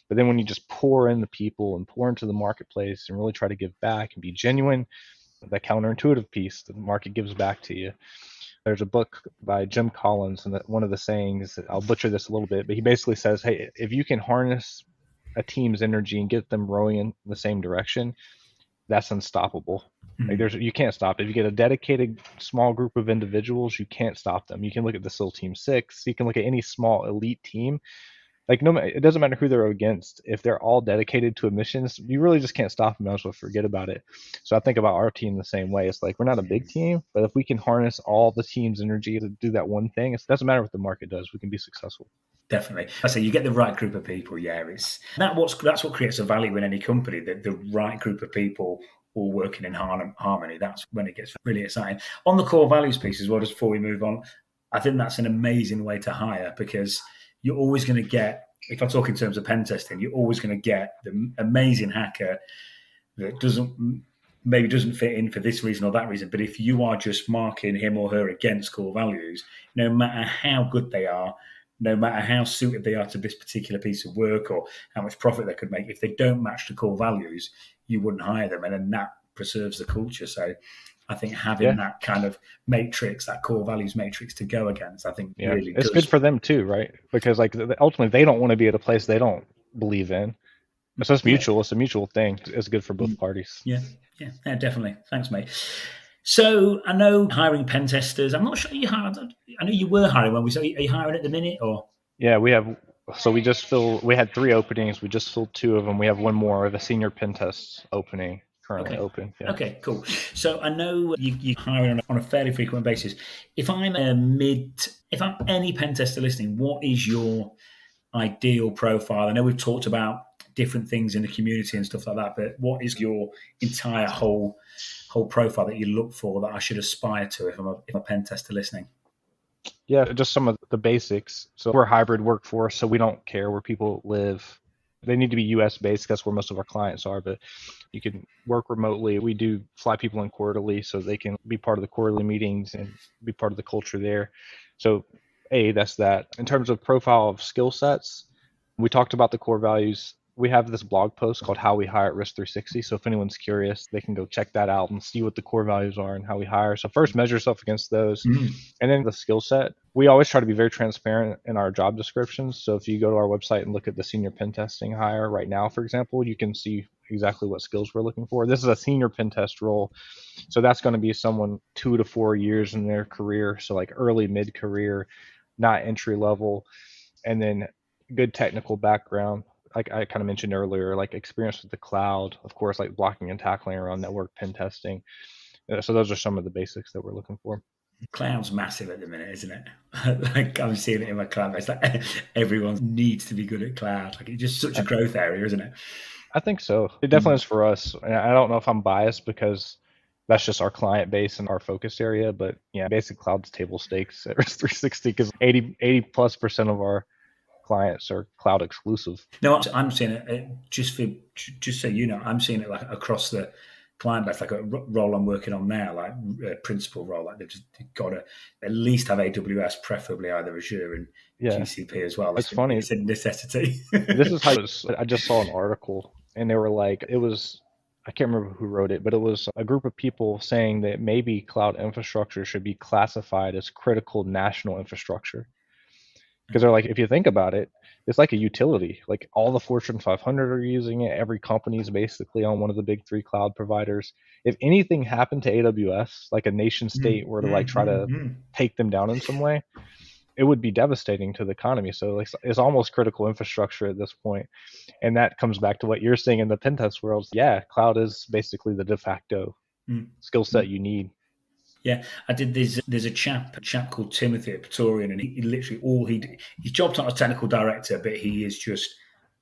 But then when you just pour into people and pour into the marketplace and really try to give back and be genuine, that counterintuitive piece, the market gives back to you. There's a book by Jim Collins, and one of the sayings, I'll butcher this a little bit, but he basically says, hey, if you can harness a team's energy and get them rowing in the same direction, that's unstoppable. Like you can't stop it. If you get a dedicated small group of individuals, you can't stop them. You can look at the SEAL Team 6. You can look at any small elite team. Like it doesn't matter who they're against. If they're all dedicated to a mission, you really just can't stop them. I just forget about it. So I think about our team the same way. It's like we're not a big team, but if we can harness all the team's energy to do that one thing, it doesn't matter what the market does. We can be successful. Definitely. I say you get the right group of people. Yeah, that's what creates a value in any company. The right group of people all working in harmony. That's when it gets really exciting. On the core values piece as well, just before we move on, I think that's an amazing way to hire because you're always going to get, if I talk in terms of pen testing, you're always going to get the amazing hacker that doesn't maybe doesn't fit in for this reason or that reason, but if you are just marking him or her against core values, no matter how good they are, no matter how suited they are to this particular piece of work or how much profit they could make, if they don't match the core values, you wouldn't hire them. And then that preserves the culture. So I think having that kind of matrix, that core values matrix to go against, I think really it's does. good for them too, right? Because like ultimately they don't want to be at a place they don't believe in. So it's mutual. It's a mutual thing. It's good for both parties. Yeah, definitely. Thanks, mate. So I know hiring pen testers. I'm not sure you hired. I know you were hiring when we saw. Are you hiring at the minute or? Yeah, we have. So we just filled. We had 3 openings. We just filled 2 of them. We have 1 more of a senior pen test opening currently open. Yeah. Okay, cool. So I know you hire on a fairly frequent basis. If I'm any pen tester listening, what is your ideal profile? I know we've talked about different things in the community and stuff like that, but what is your entire whole profile that you look for that I should aspire to if I'm a pen tester listening? Yeah, just some of the basics. So we're a hybrid workforce, so we don't care where people live. They need to be US based. That's where most of our clients are, but you can work remotely. We do fly people in quarterly so they can be part of the quarterly meetings and be part of the culture there. So that's that. In terms of profile of skill sets, we talked about the core values. We have this blog post called How We Hire at Risk360. So if anyone's curious, they can go check that out and see what the core values are and how we hire. So first measure yourself against those. And then the skill set. We always try to be very transparent in our job descriptions. So if you go to our website and look at the senior pen testing hire right now, for example, you can see exactly what skills we're looking for. This is a senior pen test role. So that's going to be someone 2 to 4 years in their career. So like early mid-career, not entry level. And then good technical background, like I kind of mentioned earlier, like experience with the cloud, of course, like blocking and tackling around network pen testing. So those are some of the basics that we're looking for. Cloud's massive at the minute, isn't it? Like I'm seeing it in my cloud. It's like everyone needs to be good at cloud. Like it's just such a growth area, isn't it? I think so. It definitely is for us. And I don't know if I'm biased because that's just our client base and our focus area, but yeah, basic cloud's table stakes at Risk3sixty because 80+% of our clients are cloud exclusive. No, I'm seeing it just so you know, I'm seeing it like across the client base, like a role I'm working on now, like a principal role, like they've got to at least have AWS, preferably either Azure and GCP as well. It's funny. It's a necessity. This is how I just saw an article and they were like, I can't remember who wrote it, but it was a group of people saying that maybe cloud infrastructure should be classified as critical national infrastructure. Because they're like, if you think about it, it's like a utility. Like all the Fortune 500 are using it. Every company is basically on one of the big 3 cloud providers. If anything happened to AWS, like a nation state were to like try to take them down in some way, it would be devastating to the economy. So it's almost critical infrastructure at this point. And that comes back to what you're seeing in the pen test world. Yeah, cloud is basically the de facto skill set you need. Yeah, I did. There's a chap called Timothy at Praetorian, and he literally his job title is technical director, but he is just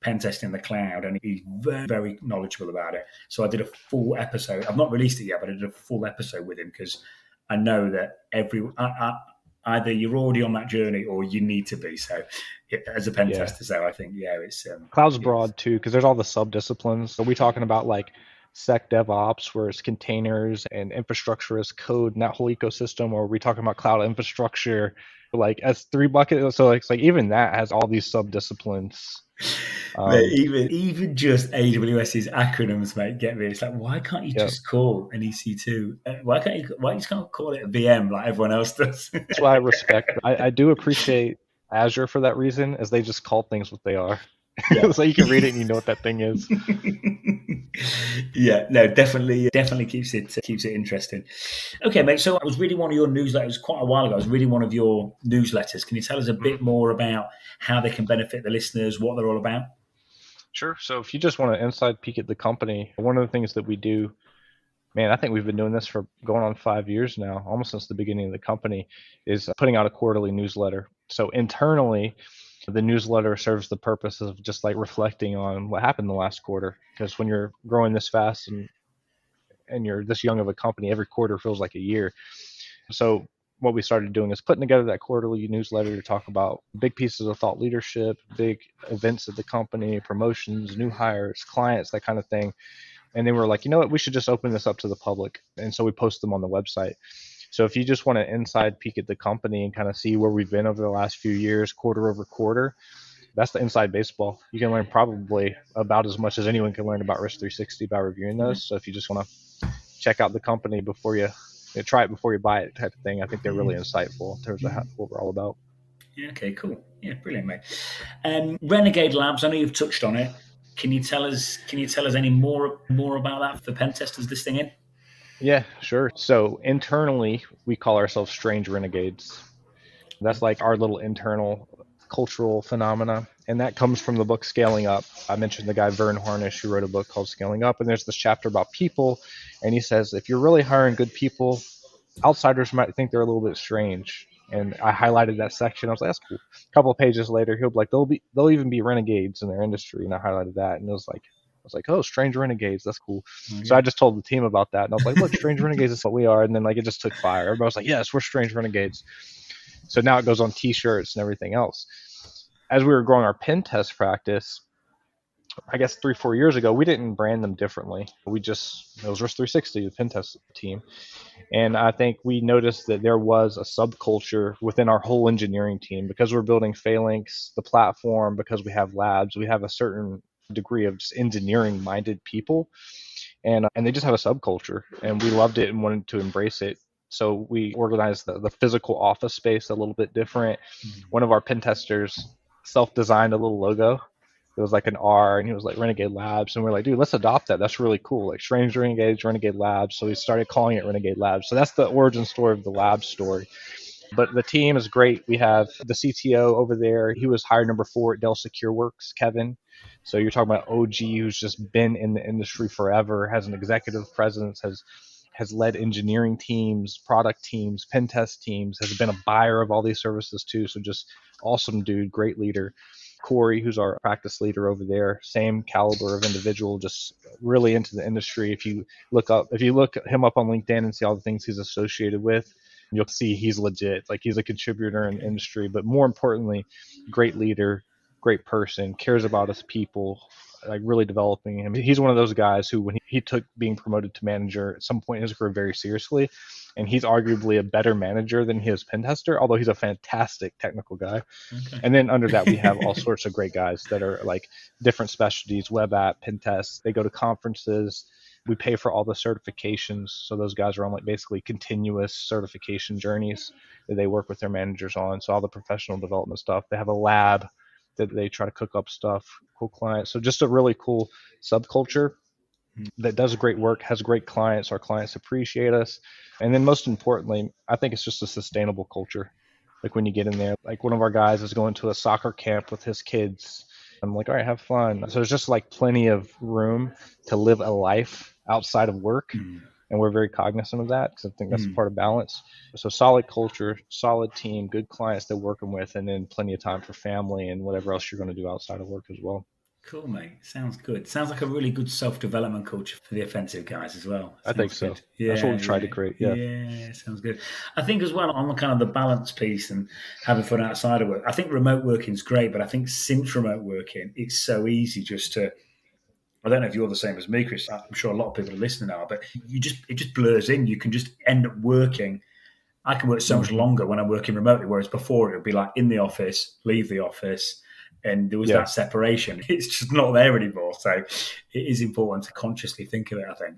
pen testing the cloud, and he's very, very knowledgeable about it. So I did a full episode. I've not released it yet, but I did a full episode with him because I know that either you're already on that journey or you need to be. So as a pen tester, so I think it's cloud's broad too because there's all the sub disciplines. So we talking about like Sec DevOps, where it's containers and infrastructure as code and that whole ecosystem, or are we talking about cloud infrastructure like S3 bucket? So it's like even that has all these sub disciplines. Even just AWS's acronyms, mate, get me. It's like, why can't you just call an EC2? Why you just can't call it a VM like everyone else does? That's why I respect. I do appreciate Azure for that reason, as they just call things what they are. So you can read it and you know what that thing is. Yeah, no, definitely keeps it interesting. Okay, mate. So I was reading one of your newsletters quite a while ago. I was reading one of your newsletters. Can you tell us a bit more about how they can benefit the listeners, what they're all about? Sure. So if you just want an inside peek at the company, one of the things that we do, man, I think we've been doing this for going on 5 years now, almost since the beginning of the company, is putting out a quarterly newsletter. So internally, the newsletter serves the purpose of just like reflecting on what happened the last quarter. Because when you're growing this fast and you're this young of a company, every quarter feels like a year. So what we started doing is putting together that quarterly newsletter to talk about big pieces of thought leadership, big events at the company, promotions, new hires, clients, that kind of thing. And then we were like, you know what, we should just open this up to the public. And so we post them on the website. So if you just want an inside peek at the company and kind of see where we've been over the last few years, quarter over quarter, that's the inside baseball. You can learn probably about as much as anyone can learn about Risk360 by reviewing those. So if you just want to check out the company before you try it before you buy it type of thing, I think they're really insightful in terms of what we're all about. Yeah, okay, cool. Yeah, brilliant, mate. Renegade Labs, I know you've touched on it. Can you tell us any more about that for pen testers listening in? Yeah, sure. So internally, we call ourselves Strange Renegades. That's like our little internal cultural phenomena. And that comes from the book Scaling Up. I mentioned the guy Vern Harnish who wrote a book called Scaling Up. And there's this chapter about people. And he says, if you're really hiring good people, outsiders might think they're a little bit strange. And I highlighted that section. I was like, that's cool. A couple of pages later, he'll be like, they'll even be renegades in their industry. And I highlighted that. And it was like, I was like, oh, strange renegades, that's cool. Okay. So I just told the team about that. And I was like, look, strange renegades is what we are. And then like it just took fire. Everybody was like, yes, we're strange renegades. So now it goes on t-shirts and everything else. As we were growing our pen test practice, I guess 3-4 years ago, we didn't brand them differently. It was Risk3sixty, the pen test team. And I think we noticed that there was a subculture within our whole engineering team because we're building Phalanx, the platform, because we have labs, we have a certain degree of just engineering minded people. And they just have a subculture, and we loved it and wanted to embrace it. So we organized the physical office space a little bit different. One of our pen testers self-designed a little logo. It was like an R, and he was like Renegade Labs, and we're like, dude, let's adopt that. That's really cool. Like Strange Renegades, Renegade Labs. So we started calling it Renegade Labs. So that's the origin story of the lab story. But the team is great. We have the CTO over there. He was hired number 4 at Dell SecureWorks, Kevin. So you're talking about OG who's just been in the industry forever, has an executive presence, has led engineering teams, product teams, pen test teams, has been a buyer of all these services too. So just awesome dude, great leader. Corey, who's our practice leader over there, same caliber of individual, just really into the industry. If you look him up on LinkedIn and see all the things he's associated with, you'll see he's legit. Like he's a contributor in the industry, but more importantly, great leader, great person, cares about his people, like really developing him. He's one of those guys who, when he took being promoted to manager at some point in his career very seriously, and he's arguably a better manager than he is pen tester, although he's a fantastic technical guy. Okay. And then under that, we have all sorts of great guys that are like different specialties, web app, pen tests. They go to conferences. We pay for all the certifications. So those guys are on like basically continuous certification journeys that they work with their managers on. So all the professional development stuff. They have a lab that they try to cook up stuff, cool clients. So just a really cool subculture that does great work, has great clients. Our clients appreciate us. And then most importantly, I think it's just a sustainable culture. Like when you get in there, like one of our guys is going to a soccer camp with his kids. I'm like, all right, have fun. So there's just like plenty of room to live a life outside of work. And we're very cognizant of that because I think that's part of balance. So solid culture, solid team, good clients they're working with, and then plenty of time for family and whatever else you're going to do outside of work as well. Cool, mate. Sounds good. Sounds like a really good self-development culture for the offensive guys as well. I think so. Yeah, that's what we tried to create. Yeah, sounds good. I think as well on the kind of the balance piece and having fun outside of work, I think remote working is great, but I think since remote working, it's so easy just to, I don't know if you're the same as me, Chris. I'm sure a lot of people are listening now, but it just blurs in. You can just end up working. I can work so much longer when I'm working remotely, whereas before it would be like in the office, leave the office, and there was that separation. It's just not there anymore. So it is important to consciously think of it, I think.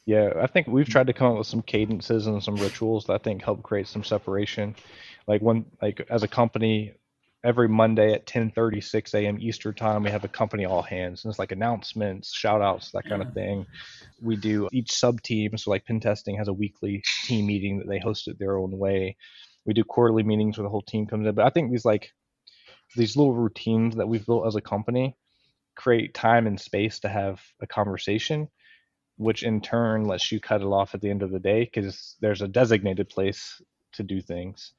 Yeah, I think we've tried to come up with some cadences and some rituals that I think help create some separation. Like as a company, every Monday at 10:30, 6 a.m. Eastern time, we have a company all hands. And it's like announcements, shout outs, that kind of thing. We do each sub team. So like pen testing has a weekly team meeting that they host it their own way. We do quarterly meetings where the whole team comes in. But I think these little routines that we've built as a company create time and space to have a conversation, which in turn lets you cut it off at the end of the day because there's a designated place to do things.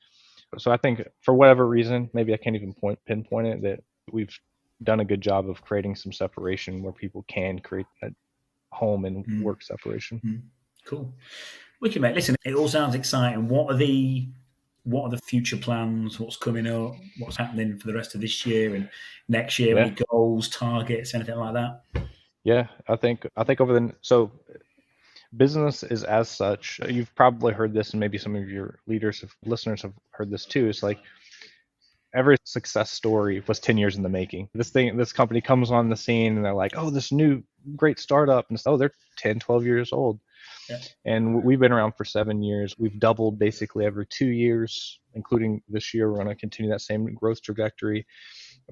So I think for whatever reason, maybe I can't even pinpoint it, that we've done a good job of creating some separation where people can create that home and work separation. Cool. Wicked, mate. Listen, it all sounds exciting. What are the future plans? What's coming up? What's happening for the rest of this year and next year? Any goals, targets, anything like that? Yeah, I think business is as such. You've probably heard this, and maybe some of your listeners have heard this too. It's like every success story was 10 years in the making. This company comes on the scene and they're like, oh, this new great startup. And oh, they're 10, 12 years old. Yeah. And we've been around for 7 years. We've doubled basically every 2 years, including this year. We're going to continue that same growth trajectory,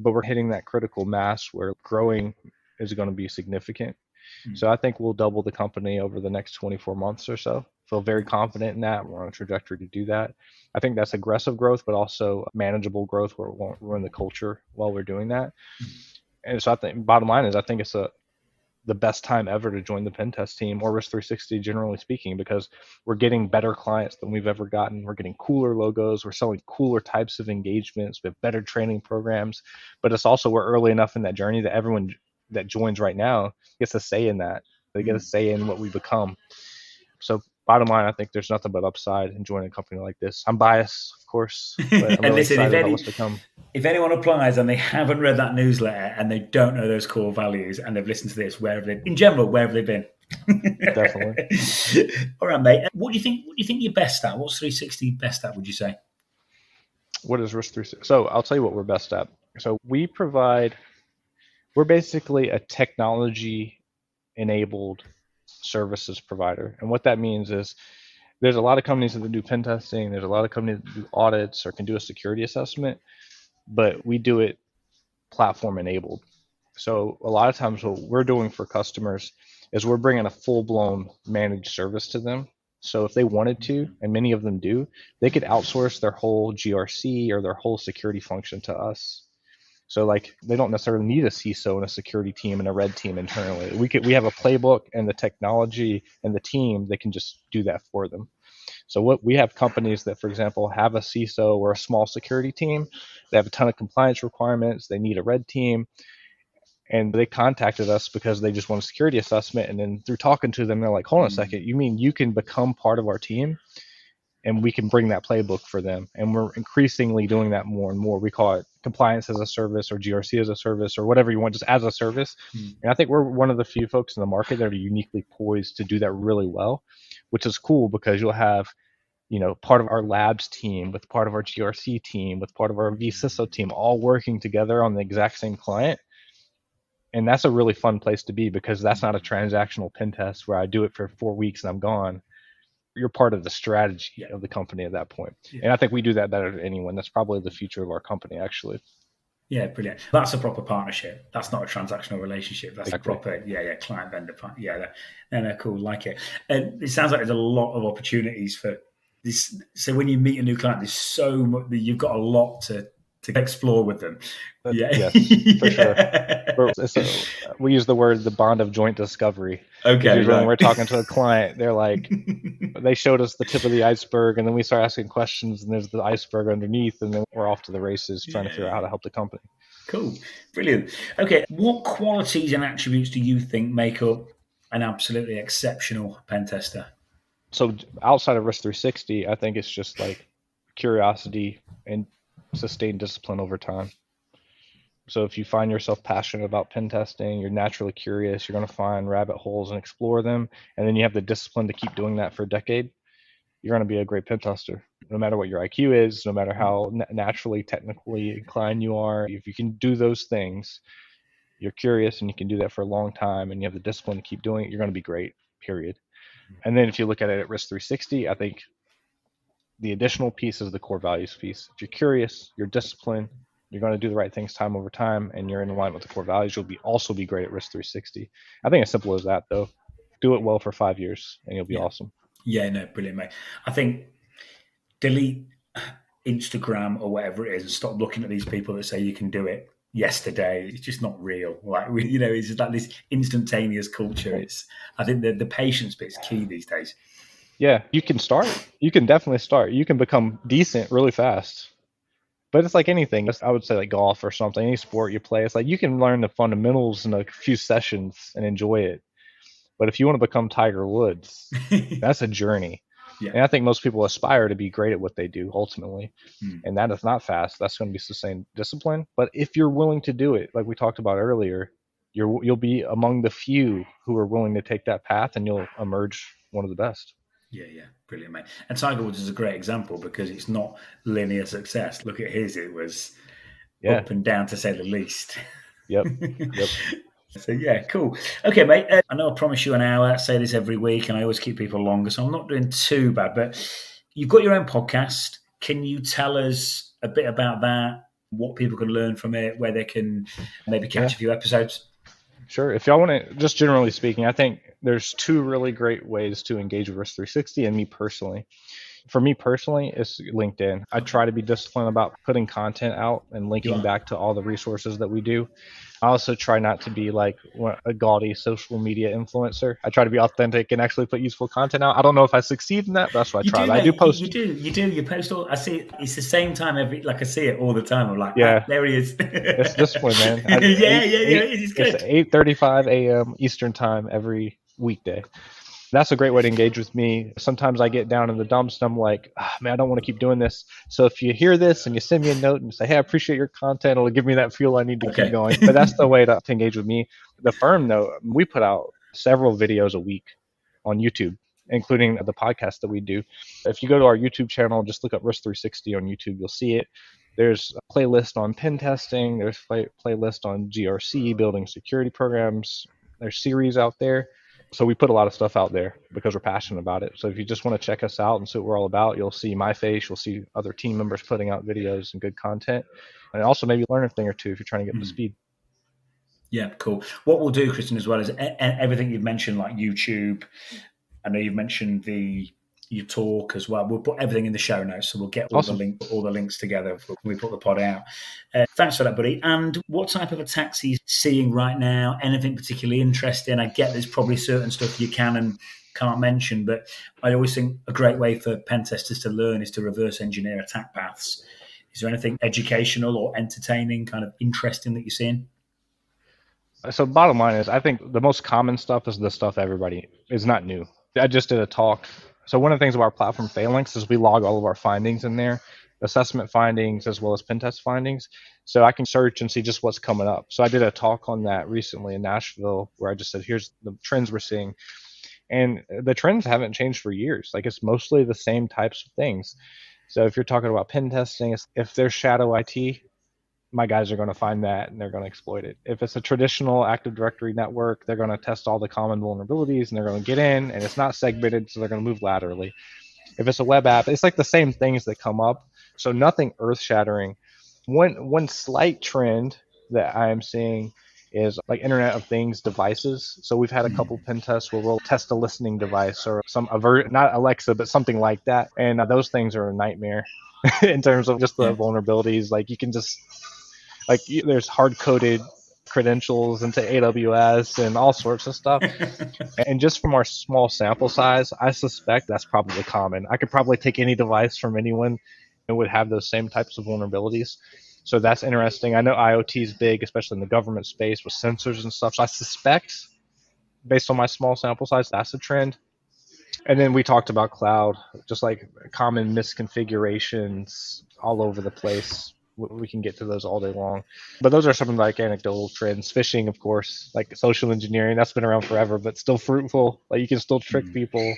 but we're hitting that critical mass where growing is going to be significant. So I think we'll double the company over the next 24 months or so. Feel very confident in that. We're on a trajectory to do that. I think that's aggressive growth, but also manageable growth where it won't ruin the culture while we're doing that. And so I think bottom line is I think it's the best time ever to join the pen test team or risk3sixty generally speaking, because we're getting better clients than we've ever gotten. We're getting cooler logos. We're selling cooler types of engagements. We have better training programs, but it's also we're early enough in that journey that everyone that joins right now gets a say in that. They get a say in what we become. So bottom line, I think there's nothing but upside in joining a company like this. I'm biased, of course, but I'm And really listen, excited about what's to come. if anyone applies and they haven't read that newsletter and they don't know those core values and they've listened to this, wherever they've been. Definitely. All right, mate. What do you think? What do you think you're best at? What's 360 best at? Would you say? What is risk3sixty? So I'll tell you what we're best at. So we're basically a technology enabled services provider. And what that means is there's a lot of companies that do pen testing, there's a lot of companies that do audits or can do a security assessment, but we do it platform enabled. So a lot of times what we're doing for customers is we're bringing a full blown managed service to them. So if they wanted to, and many of them do, they could outsource their whole GRC or their whole security function to us. So like they don't necessarily need a CISO and a security team and a red team internally. We have a playbook and the technology and the team that can just do that for them. So what we have companies that, for example, have a CISO or a small security team, they have a ton of compliance requirements, they need a red team, and they contacted us because they just want a security assessment. And then through talking to them, they're like, hold on a second, you mean you can become part of our team? And we can bring that playbook for them. And we're increasingly doing that more and more. We call it compliance as a service or GRC as a service or whatever you want, just as a service. And I think we're one of the few folks in the market that are uniquely poised to do that really well, which is cool because you'll have, part of our labs team with part of our GRC team with part of our vCISO team all working together on the exact same client. And that's a really fun place to be because that's not a transactional pen test where I do it for 4 weeks and I'm gone. You're part of the strategy of the company at that point. And I think we do that better than anyone. That's probably the future of our company, actually. Yeah, brilliant. That's a proper partnership. That's not a transactional relationship. That's Exactly. a proper, client vendor partner. Yeah, no, cool. Like it. And it sounds like there's a lot of opportunities for this. So when you meet a new client, there's so much. You've got a lot to explore with them. Yeah, yes, for sure. We use the bond of joint discovery. Okay, when we're talking to a client, they're like, they showed us the tip of the iceberg, and then we start asking questions, and there's the iceberg underneath, and then we're off to the races trying to figure out how to help the company. Cool, brilliant. Okay, what qualities and attributes do you think make up an absolutely exceptional pen tester? So outside of risk3sixty, I think it's just like curiosity and sustained discipline over time. So if you find yourself passionate about pen testing, you're naturally curious, you're going to find rabbit holes and explore them, and then you have the discipline to keep doing that for a decade, you're going to be a great pen tester. No matter what your IQ is, no matter how naturally technically inclined you are, if you can do those things, you're curious and you can do that for a long time and you have the discipline to keep doing it, you're going to be great, period. And then if you look at it at risk3sixty, I think the additional piece is the core values piece. If you're curious, you're disciplined, you're going to do the right things time over time, and you're in alignment with the core values, you'll also be great at risk3sixty. I think as simple as that, though. Do it well for 5 years, and you'll be awesome. Yeah, no, brilliant, mate. I think delete Instagram or whatever it is and stop looking at these people that say you can do it yesterday. It's just not real. It's just like this instantaneous culture. I think the patience bit's key these days. Yeah, you can start. You can definitely start. You can become decent really fast. But it's like anything. I would say like golf or something, any sport you play. It's like you can learn the fundamentals in a few sessions and enjoy it. But if you want to become Tiger Woods, that's a journey. Yeah. And I think most people aspire to be great at what they do ultimately. And that is not fast. That's going to be sustained discipline. But if you're willing to do it, like we talked about earlier, you'll be among the few who are willing to take that path, and you'll emerge one of the best. Yeah, brilliant, mate. And Tiger Woods is a great example because it's not linear success. Look at his; it was up and down, to say the least. Yep. So yeah, cool. Okay, mate. I know I promise you an hour. I say this every week, and I always keep people longer, so I'm not doing too bad. But you've got your own podcast. Can you tell us a bit about that? What people can learn from it? Where they can maybe catch a few episodes? Sure. If y'all want to, just generally speaking, I think there's two really great ways to engage with Risk360 and me personally. For me personally, it's LinkedIn. I try to be disciplined about putting content out and linking back to all the resources that we do. I also try not to be like a gaudy social media influencer. I try to be authentic and actually put useful content out. I don't know if I succeed in that, but that's what I try. Do, I do post. You do. You post all. I see it. It's the same time I see it all the time. I'm like, there he is. It's discipline, man. It's good. It's 8:35 a.m. Eastern time every weekday. That's a great way to engage with me. Sometimes I get down in the dumps and I'm like, man, I don't want to keep doing this. So if you hear this and you send me a note and say, hey, I appreciate your content, it'll give me that fuel I need to keep going. But that's the way to engage with me. The firm, though, we put out several videos a week on YouTube, including the podcast that we do. If you go to our YouTube channel, just look up Risk360 on YouTube, you'll see it. There's a playlist on pen testing. There's a playlist on GRC, building security programs. There's series out there. So we put a lot of stuff out there because we're passionate about it. So if you just want to check us out and see what we're all about, you'll see my face, you'll see other team members putting out videos and good content, and also maybe learn a thing or two if you're trying to get up to speed. Yeah, cool. What we'll do, Christian, as well, is everything you've mentioned, like YouTube. I know you've mentioned your talk as well. We'll put everything in the show notes, so we'll get all the links together when we put the pod out. Thanks for that, buddy. And what type of attacks are you seeing right now? Anything particularly interesting? I get there's probably certain stuff you can and can't mention, but I always think a great way for pen testers to learn is to reverse engineer attack paths. Is there anything educational or entertaining, kind of interesting that you're seeing? So bottom line is, I think the most common stuff is the stuff everybody is not new. I just did a talk. So one of the things about our platform Phalanx is we log all of our findings in there, assessment findings as well as pen test findings. So I can search and see just what's coming up. So I did a talk on that recently in Nashville where I just said, here's the trends we're seeing. And the trends haven't changed for years. Like it's mostly the same types of things. So if you're talking about pen testing, if there's shadow IT, my guys are going to find that and they're going to exploit it. If it's a traditional Active Directory network, they're going to test all the common vulnerabilities and they're going to get in, and it's not segmented, so they're going to move laterally. If it's a web app, it's like the same things that come up. So nothing earth-shattering. One slight trend that I am seeing is like Internet of Things devices. So we've had a couple pen tests where we'll test a listening device or not Alexa, but something like that. And those things are a nightmare in terms of just the vulnerabilities. Like you can just, like there's hard-coded credentials into AWS and all sorts of stuff. And just from our small sample size, I suspect that's probably common. I could probably take any device from anyone and would have those same types of vulnerabilities. So that's interesting. I know IoT is big, especially in the government space with sensors and stuff. So I suspect, based on my small sample size, that's a trend. And then we talked about cloud, just like common misconfigurations all over the place. We can get to those all day long. But those are some of like anecdotal trends. Phishing, of course, like social engineering, that's been around forever, but still fruitful. Like you can still trick people.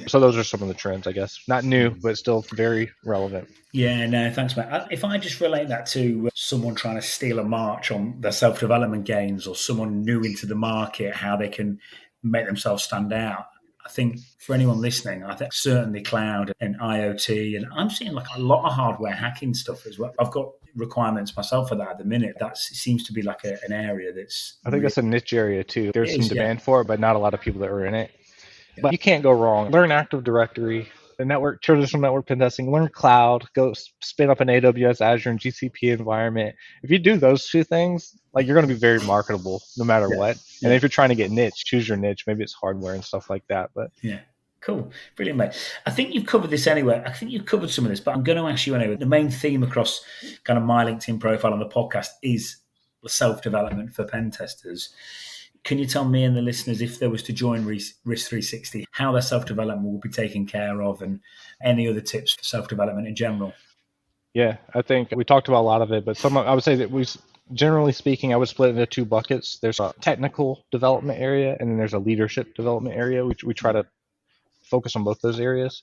So those are some of the trends, I guess. Not new, but still very relevant. Yeah, no, thanks, mate. If I just relate that to someone trying to steal a march on their self-development gains or someone new into the market, how they can make themselves stand out, I think for anyone listening, I think certainly cloud and IoT, and I'm seeing like a lot of hardware hacking stuff as well. I've got requirements myself for that at the minute. That seems to be like an area that's... I think that's a niche area too. There's some demand for it, but not a lot of people that are in it. But you can't go wrong. Learn Active Directory, the network, traditional network pen testing, learn cloud, go spin up an AWS, Azure, and GCP environment. If you do those two things, like you're going to be very marketable no matter what. And if you're trying to get niche, choose your niche. Maybe it's hardware and stuff like that. But yeah. Cool. Brilliant, mate. I think you've covered this anyway. I think you've covered some of this, but I'm going to ask you anyway. The main theme across kind of my LinkedIn profile on the podcast is self-development for pen testers. Can you tell me and the listeners, if there was to join Risk360, how their self-development will be taken care of and any other tips for self-development in general? Yeah, I think we talked about a lot of it, but I would say that Generally speaking, I would split it into two buckets. There's a technical development area, and then there's a leadership development area. We try to focus on both those areas.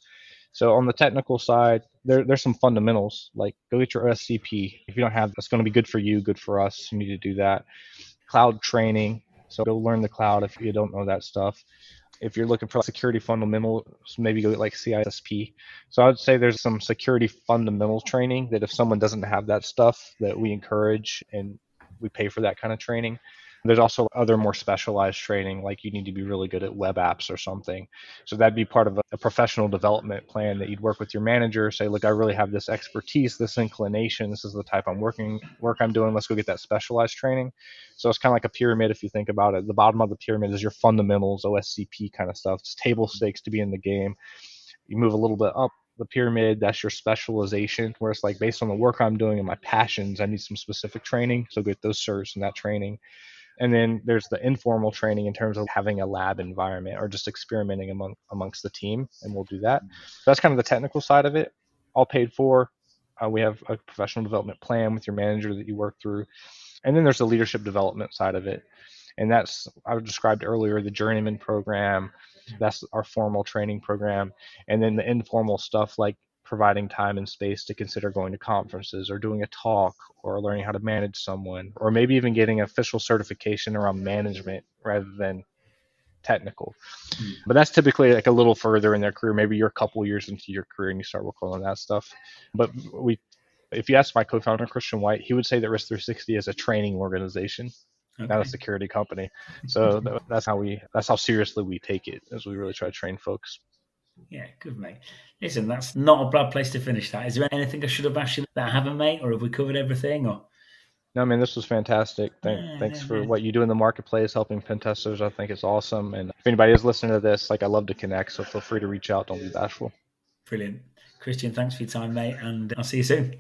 So on the technical side, there's some fundamentals, like go get your OSCP. If you don't have, that's going to be good for you, good for us. You need to do that. Cloud training. So go learn the cloud if you don't know that stuff. If you're looking for security fundamentals, maybe go get like CISSP. So I would say there's some security fundamentals training that if someone doesn't have that stuff, that we encourage and we pay for that kind of training. There's also other more specialized training, like you need to be really good at web apps or something. So that'd be part of a professional development plan that you'd work with your manager, say, look, I really have this expertise, this inclination, this is the type work I'm doing, let's go get that specialized training. So it's kind of like a pyramid if you think about it. The bottom of the pyramid is your fundamentals, OSCP kind of stuff. It's table stakes to be in the game. You move a little bit up the pyramid, that's your specialization, where it's like based on the work I'm doing and my passions, I need some specific training. So get those certs and that training. And then there's the informal training in terms of having a lab environment or just experimenting amongst the team, and we'll do that. So that's kind of the technical side of it, all paid for. We have a professional development plan with your manager that you work through. And then there's the leadership development side of it. And that's, I described earlier, the journeyman program. That's our formal training program. And then the informal stuff like providing time and space to consider going to conferences or doing a talk or learning how to manage someone, or maybe even getting official certification around management rather than technical. But that's typically like a little further in their career. Maybe you're a couple years into your career and you start working on that stuff. But if you ask my co-founder, Christian Hyatt, he would say that risk3sixty is a training organization, not a security company. So that's how seriously we take it, as we really try to train folks. Yeah, good, mate. Listen, that's not a bad place to finish that. Is there anything I should have asked you that I haven't, mate, or have we covered everything? Or no, man, this was fantastic. Thanks for what you do in the marketplace, helping pen testers. I think it's awesome. And if anybody is listening to this, like, I love to connect, so feel free to reach out. Don't be bashful. Brilliant. Christian, thanks for your time, mate, and I'll see you soon.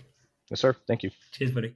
Yes, sir. Thank you. Cheers, buddy.